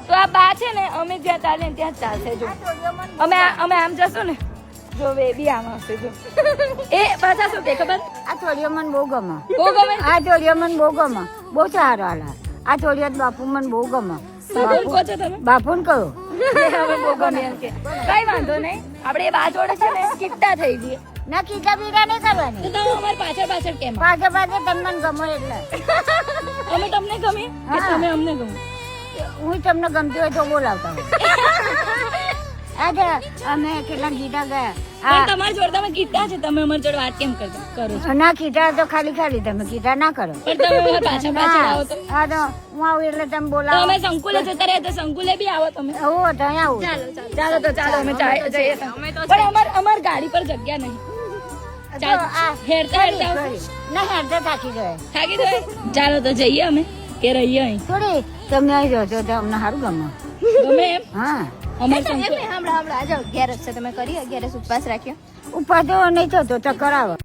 તો આ બા છે ને અમે જ્યાં ચાલે ને ત્યાં જ ચાલશે જો અમે આમ જશું ને જો બેબી આમ હશે જો એ પાછા શું કે ખબર આ ચોરીઓ મને બહુ ગમે બહુ ગમે આ ચોરીઓ મને બહુ ગમે બહુ સારો હાલા આ ચોરીઓ બાપુ મને બહુ ગમે બાપુ કહો છો તમે બાપુને કહ્યું હવે બહુ ગમે એમ કે કઈ વાંધો નહીં આપણે એ બા જોડે છે ને કિટ્ટા થઈ જઈએ ના કીધા બીજા નહીં તો કરવાની તમે અમારી પાછળ કેમ પાછળ પાછળ તમને ગમે એટલે અમે તમને ગમે કે તમે અમને ગમે હું તમને ગમતી હોય તો બોલાવતા હોય આજે અમે કેટલા ગીતા ગયા પણ તમારી જોડે તમે કિટ્ટા છે તમે અમારી જોડે વાત કેમ કરો છો ના કીધા તો ખાલી તમે કીધા ના કરો પણ તમે અમારી પાછળ આવો તો હા તો હું આવું એટલે તમે તો બોલાવો અમે સંકુલે જતા રહ્યા તો સંકુલે બી આવો તમે આવો તો અહીંયા આવું ચાલો અમે જઈએ પણ અમાર ગાડી પર જગ્યા નહીં હેરતા ના હેરતા થાકી જાય થાકી જાય ચાલો તો જઈએ અમે કે રહીએ અહીં થોડી તમે આવી જાઓ તો અમને સારું ગમે ગમે એમ હા અમારે સંકુલ હમણાં આજે 11 છે તમે કરી 11 ઉપવાસ રાખ્યો ઉપર તો નહીં થતો ચક્કર આવે